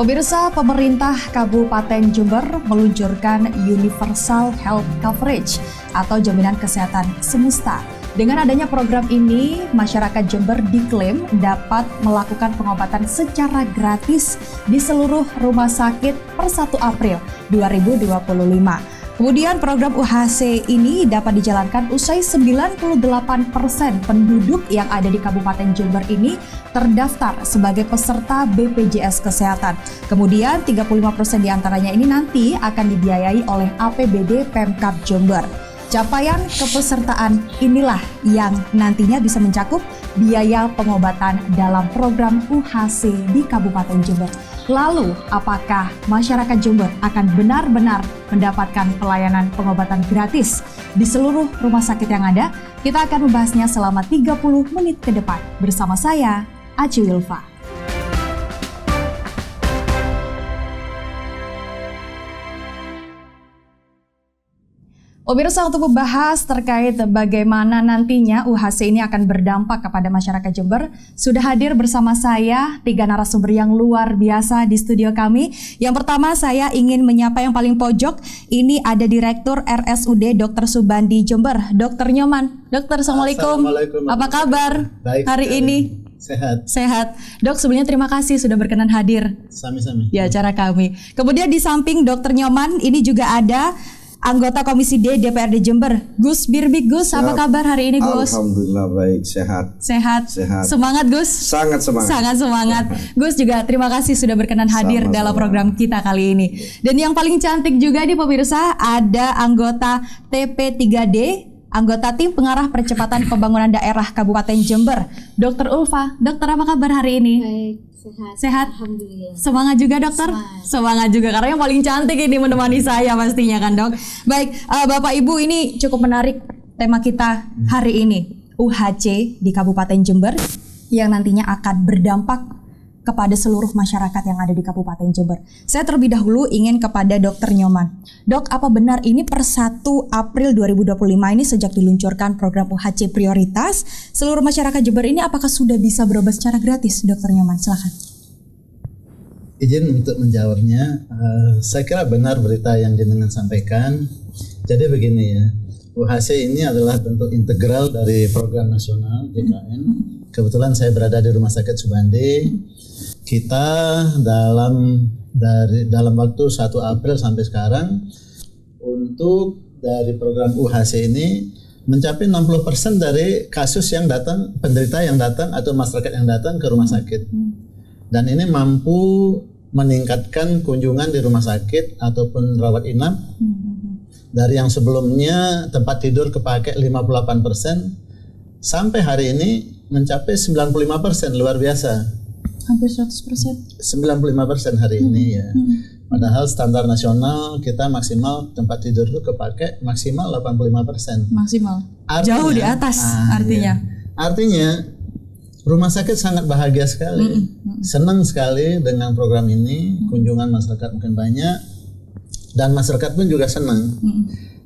Pemirsa, pemerintah Kabupaten Jember meluncurkan Universal Health Coverage atau jaminan kesehatan semesta. Dengan adanya program ini, masyarakat Jember diklaim dapat melakukan pengobatan secara gratis di seluruh rumah sakit per 1 April 2025. Kemudian program UHC ini dapat dijalankan usai 98% penduduk yang ada di Kabupaten Jember ini terdaftar sebagai peserta BPJS Kesehatan. Kemudian 35% diantaranya ini nanti akan dibiayai oleh APBD Pemkab Jember. Capaian kepesertaan inilah yang nantinya bisa mencakup biaya pengobatan dalam program UHC di Kabupaten Jember. Lalu, apakah masyarakat Jember akan benar-benar mendapatkan pelayanan pengobatan gratis di seluruh rumah sakit yang ada? Kita akan membahasnya selama 30 menit ke depan. Bersama saya, Aci Wilfa. Pemirsa, untuk membahas terkait bagaimana nantinya UHC ini akan berdampak kepada masyarakat Jember, sudah hadir bersama saya 3 narasumber yang luar biasa di studio kami. Yang pertama, saya ingin menyapa yang paling pojok. Ini ada Direktur RSUD Dr. Subandi Jember, Dr. Nyoman. Dokter, Assalamualaikum. Apa kabar Baik, hari ini? Sehat. Dok, sebelumnya terima kasih sudah berkenan hadir Sami-sami di acara kami. Kemudian di samping Dr. Nyoman, ini juga ada anggota Komisi D DPRD Jember, Gus Birbik. Gus, apa kabar hari ini, Gus? Alhamdulillah baik, sehat. Semangat, Gus? Sangat semangat. Gus juga terima kasih sudah berkenan hadir dalam program kita kali ini. Dan yang paling cantik juga nih pemirsa, ada anggota TP3D, anggota tim pengarah percepatan pembangunan daerah Kabupaten Jember, Dr. Ulfa. Dokter, apa kabar hari ini? Baik. Sehat? Alhamdulillah. Semangat juga, dokter? Semangat juga, karena yang paling cantik ini menemani saya pastinya kan, dok. Baik, Bapak Ibu, ini cukup menarik tema kita hari ini, UHC di Kabupaten Jember yang nantinya akan berdampak kepada seluruh masyarakat yang ada di Kabupaten Jember. Saya terlebih dahulu ingin kepada Dr. Nyoman. Dok, apa benar ini per 1 April 2025 ini sejak diluncurkan program UHC prioritas, seluruh masyarakat Jember ini apakah sudah bisa berobat secara gratis? Dr. Nyoman, silakan. Izin untuk menjawabnya, saya kira benar berita yang jenengan sampaikan. Jadi begini ya, UHC ini adalah bentuk integral dari program nasional JKN. Kebetulan saya berada di Rumah Sakit Subandi. Kita dalam waktu 1 April sampai sekarang untuk dari program UHC ini mencapai 60% dari kasus yang datang, penderita yang datang atau masyarakat yang datang ke rumah sakit. Dan ini mampu meningkatkan kunjungan di rumah sakit ataupun rawat inap dari yang sebelumnya tempat tidur kepakai 58% sampai hari ini mencapai 95%, luar biasa. Hampir 100%. 95% hari ini ya. Padahal standar nasional kita maksimal tempat tidur itu kepakai maksimal 85%. Maksimal. Artinya, jauh di atas artinya. Ya. Artinya rumah sakit sangat bahagia sekali. Senang sekali dengan program ini, kunjungan masyarakat makin banyak dan masyarakat pun juga senang.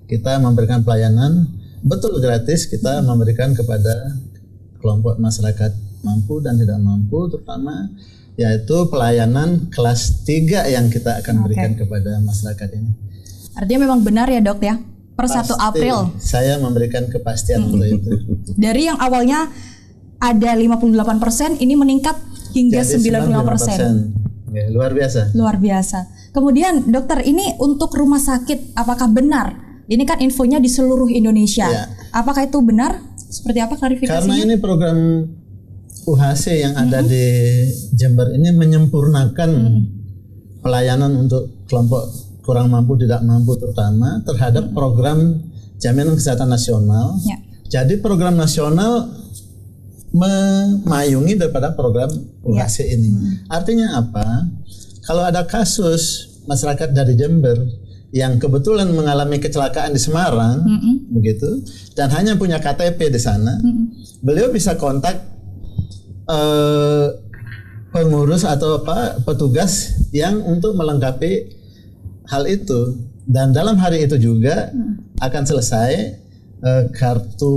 Kita memberikan pelayanan betul gratis, kita memberikan kepada kelompok masyarakat mampu dan tidak mampu, terutama yaitu pelayanan kelas 3 yang kita akan berikan kepada masyarakat ini. Artinya memang benar ya, Dok ya, per 1 April saya memberikan kepastian untuk itu. Dari yang awalnya ada 58%, ini meningkat hingga 95%. Ya, luar biasa. Luar biasa. Kemudian dokter, ini untuk rumah sakit apakah benar? Ini kan infonya di seluruh Indonesia. Ya. Apakah itu benar? Seperti apa klarifikasinya? Karena ini program UHC yang ada di Jember ini menyempurnakan pelayanan untuk kelompok kurang mampu, tidak mampu terutama terhadap program jaminan kesehatan nasional. Ya. Jadi program nasional memayungi daripada program UHC ini. Artinya apa? Kalau ada kasus masyarakat dari Jember yang kebetulan mengalami kecelakaan di Semarang, begitu, dan hanya punya KTP di sana, beliau bisa kontak pengurus atau petugas yang untuk melengkapi hal itu, dan dalam hari itu juga akan selesai kartu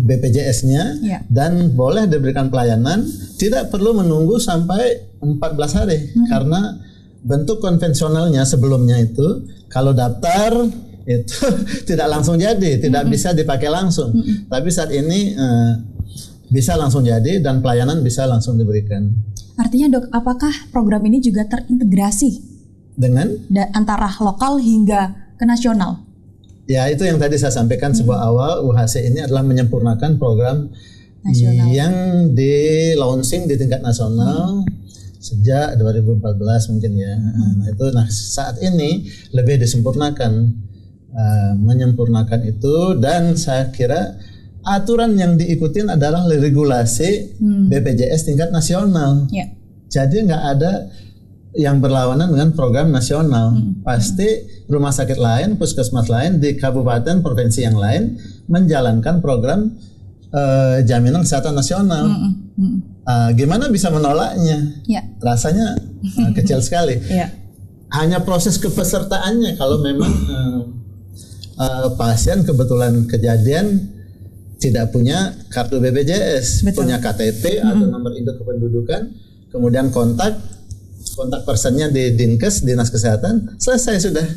BPJS-nya dan boleh diberikan pelayanan, tidak perlu menunggu sampai 14 hari karena bentuk konvensionalnya sebelumnya itu kalau daftar itu tidak langsung jadi, tidak bisa dipakai langsung. Tapi saat ini bisa langsung jadi dan pelayanan bisa langsung diberikan. Artinya Dok, apakah program ini juga terintegrasi Dengan? antara lokal hingga ke nasional? Ya itu yang tadi saya sampaikan sebuah awal, UHC ini adalah menyempurnakan program Nasional. yang di launching di tingkat nasional sejak 2014 mungkin ya. Nah saat ini lebih disempurnakan. Menyempurnakan itu, dan saya kira aturan yang diikutin adalah regulasi BPJS tingkat nasional. Ya. Jadi nggak ada yang berlawanan dengan program nasional. Pasti rumah sakit lain, puskesmas lain di kabupaten, provinsi yang lain menjalankan program jaminan kesehatan nasional. Gimana bisa menolaknya? Ya. Rasanya kecil sekali. Ya. Hanya proses kepesertaannya kalau memang pasien kebetulan kejadian tidak punya kartu BPJS, Betul. punya KTP atau nomor induk kependudukan, kemudian kontak personnya di Dinkes, Dinas Kesehatan, selesai sudah.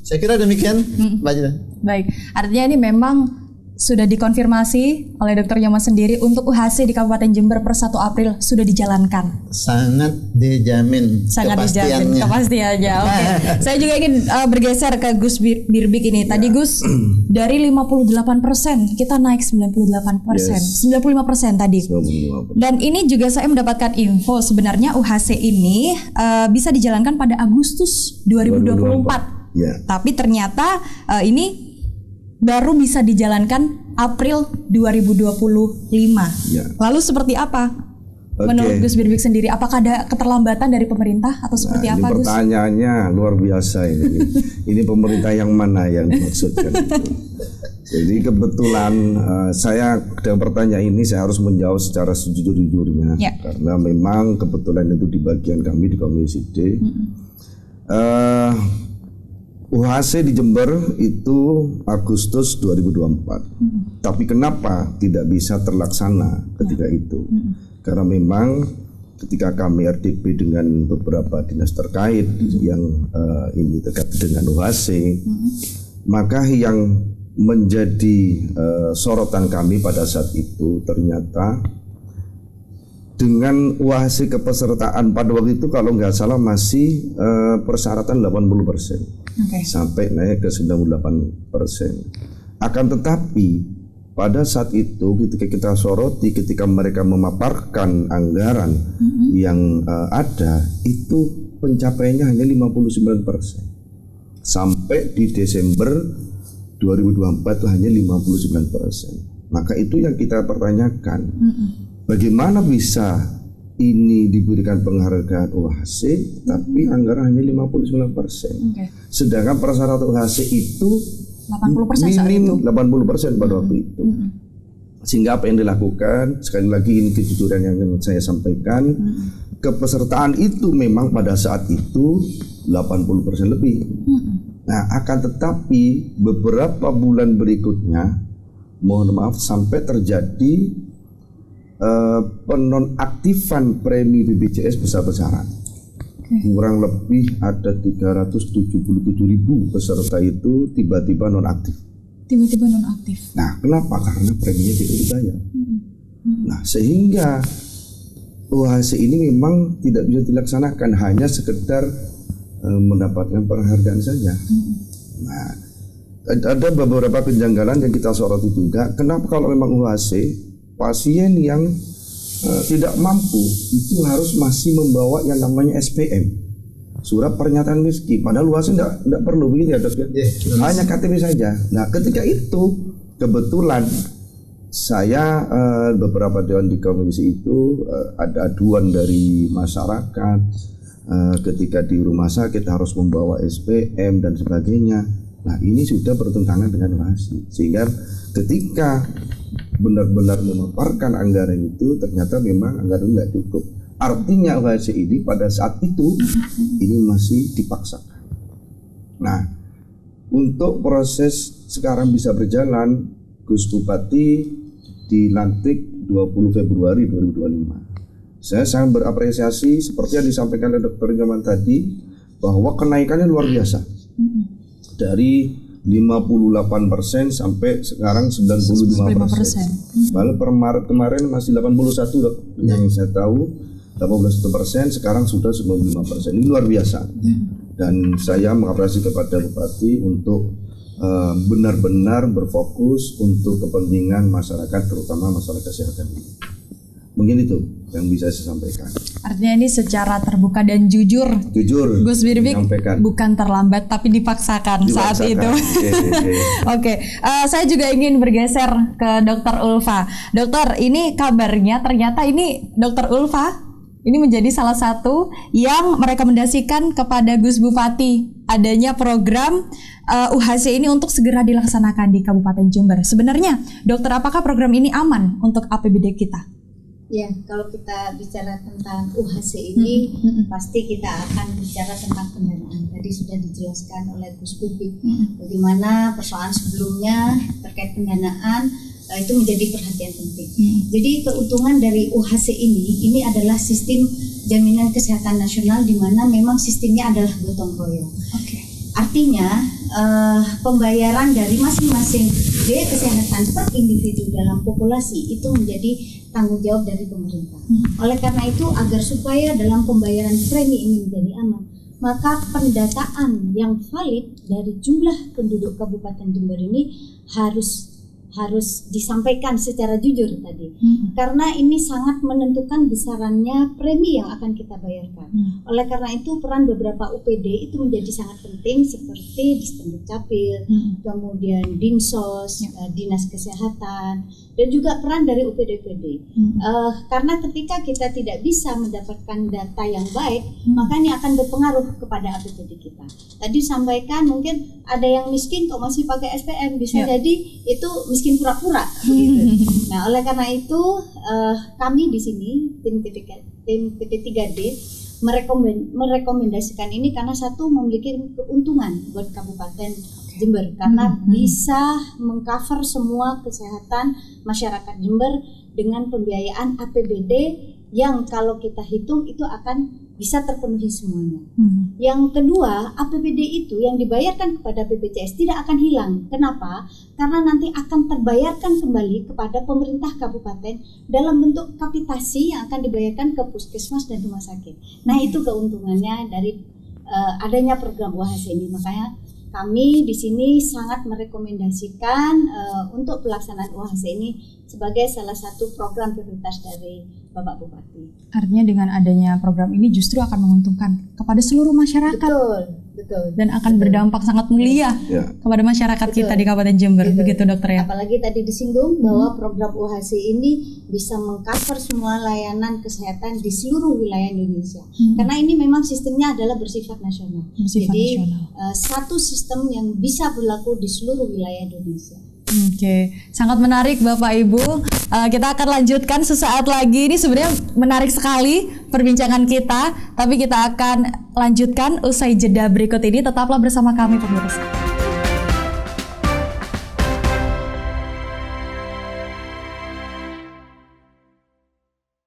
Saya kira demikian, Mbak Jida. Baik, artinya ini memang sudah dikonfirmasi oleh Dr. Nyoman sendiri untuk UHC di Kabupaten Jember per 1 April sudah dijalankan. Sangat dijamin kepastiannya. Kepastiannya. Oke. Saya juga ingin bergeser ke Gus Birbik ini. Tadi Gus dari 58% kita naik 98%, 95% tadi. 95%. Dan ini juga saya mendapatkan info sebenarnya UHC ini bisa dijalankan pada Agustus 2024. Ya. Tapi ternyata ini baru bisa dijalankan April 2025. Ya. Lalu seperti apa? Oke. Menurut Gus Birbik sendiri, apakah ada keterlambatan dari pemerintah atau seperti Nah, apa, ini Gus? pertanyaannya luar biasa ini. Ini pemerintah yang mana yang dimaksudkan itu? Jadi kebetulan saya dengan pertanyaan ini saya harus menjawab secara sejujur-jujurnya, Ya. karena memang kebetulan itu di bagian kami di Komisi D. UHC di Jember itu Agustus 2024. Tapi kenapa tidak bisa terlaksana ketika itu? Karena memang ketika kami RDP dengan beberapa dinas terkait yang ini terkait dengan UHC, maka yang menjadi sorotan kami pada saat itu ternyata dengan UHC kepesertaan pada waktu itu kalau nggak salah masih persyaratan 80%. Oke. Sampai naik ke 98%. Akan tetapi pada saat itu ketika kita soroti, ketika mereka memaparkan anggaran yang ada, itu pencapaiannya hanya 59%. Sampai di Desember 2024 itu hanya 59%. Maka itu yang kita pertanyakan. Bagaimana bisa ini diberikan penghargaan UHC tapi anggaran hanya 59%. Oke. Sedangkan persyaratan UHC itu 80% saat minim itu. 80% pada waktu itu. Sehingga apa yang dilakukan, sekali lagi ini kejujuran yang ingin saya sampaikan, kepesertaan itu memang pada saat itu 80% lebih. Nah, akan tetapi beberapa bulan berikutnya, mohon maaf sampai terjadi penonaktifan premi BPJS besar-besaran. Kurang lebih ada 377.000 peserta itu tiba-tiba nonaktif. Tiba-tiba nonaktif. Nah, kenapa? Karena preminya tidak dibayar. Nah, sehingga UHC ini memang tidak bisa dilaksanakan, hanya sekedar mendapatkan penghargaan saja. Nah, ada beberapa kejanggalan yang kita soroti juga. Kenapa kalau memang UHC pasien yang tidak mampu itu harus masih membawa yang namanya SPM, surat pernyataan miskin, padahal UHC tidak perlu begitu ya, Dok? Hanya KTP saja. Nah, ketika itu kebetulan saya beberapa dewan di komisi itu ada aduan dari masyarakat ketika di rumah sakit harus membawa SPM dan sebagainya. Nah, ini sudah bertentangan dengan UHC, sehingga ketika benar-benar memaparkan anggaran itu ternyata memang anggaran tidak cukup. Artinya UHC ini pada saat itu ini masih dipaksakan. Nah, untuk proses sekarang bisa berjalan, Gus Bupati dilantik 20 Februari 2025. Saya sangat berapresiasi seperti yang disampaikan oleh Dr. Nyoman tadi, bahwa kenaikannya luar biasa. Dari 58% sampai sekarang 95%. Lalu per Maret kemarin masih 81 yang saya tahu, 81%, sekarang sudah 95%. Ini luar biasa. Dan saya mengapresiasi kepada Bupati untuk benar-benar berfokus untuk kepentingan masyarakat, terutama masalah kesehatan ini. Mungkin itu yang bisa saya sampaikan. Artinya ini secara terbuka dan jujur Gus Birbig menyampaikan. bukan terlambat tapi dipaksakan saat itu. Oke. Saya juga ingin bergeser ke Dr. Ulfa. Dokter, ini kabarnya ternyata ini Dr. Ulfa ini menjadi salah satu yang merekomendasikan kepada Gus Bupati adanya program UHC ini untuk segera dilaksanakan di Kabupaten Jember. Sebenarnya, dokter, apakah program ini aman untuk APBD kita? Ya, kalau kita bicara tentang UHC ini, pasti kita akan bicara tentang pendanaan. Tadi sudah dijelaskan oleh Gus Birbig bagaimana persoalan sebelumnya terkait pendanaan itu menjadi perhatian penting. Jadi keuntungan dari UHC ini adalah sistem jaminan kesehatan nasional di mana memang sistemnya adalah gotong royong. Artinya pembayaran dari masing-masing biaya kesehatan per individu dalam populasi itu menjadi tanggung jawab dari pemerintah. Oleh karena itu, agar supaya dalam pembayaran premi ini menjadi aman, maka pendataan yang valid dari jumlah penduduk Kabupaten Jember ini harus disampaikan secara jujur tadi, karena ini sangat menentukan besarannya premi yang akan kita bayarkan. Oleh karena itu peran beberapa UPD itu menjadi sangat penting, seperti Dispendik Capil, kemudian Dinsos, Dinas Kesehatan, dan juga peran dari UPD-UPD. Karena ketika kita tidak bisa mendapatkan data yang baik, maka ini akan berpengaruh kepada APBD kita. Tadi sampaikan mungkin ada yang miskin kok masih pakai SPM, bisa jadi itu miskin pura-pura begitu. Nah, oleh karena itu kami di sini tim PT3D merekomendasikan ini karena satu memiliki keuntungan buat Kabupaten Jember karena bisa mengcover semua kesehatan masyarakat Jember dengan pembiayaan APBD yang kalau kita hitung itu akan bisa terpenuhi semuanya. Yang kedua, APBD itu yang dibayarkan kepada BPJS tidak akan hilang. Kenapa? Karena nanti akan terbayarkan kembali kepada pemerintah kabupaten dalam bentuk kapitasi yang akan dibayarkan ke puskesmas dan rumah sakit. Nah, itu keuntungannya dari adanya program UHC ini. Makanya kami di sini sangat merekomendasikan untuk pelaksanaan UHC ini sebagai salah satu program prioritas dari Bapak Bupati. Artinya dengan adanya program ini justru akan menguntungkan kepada seluruh masyarakat. Betul. Dan akan berdampak sangat mulia kepada masyarakat kita di Kabupaten Jember. Begitu dokter ya. Apalagi tadi disinggung bahwa program UHC ini bisa mengcover semua layanan kesehatan di seluruh wilayah Indonesia. Karena ini memang sistemnya adalah bersifat nasional. Jadi satu sistem yang bisa berlaku di seluruh wilayah Indonesia. Oke, sangat menarik Bapak Ibu. Kita akan lanjutkan sesaat lagi. Ini sebenarnya menarik sekali perbincangan kita, tapi kita akan lanjutkan usai jeda berikut ini. Tetaplah bersama kami pemirsa.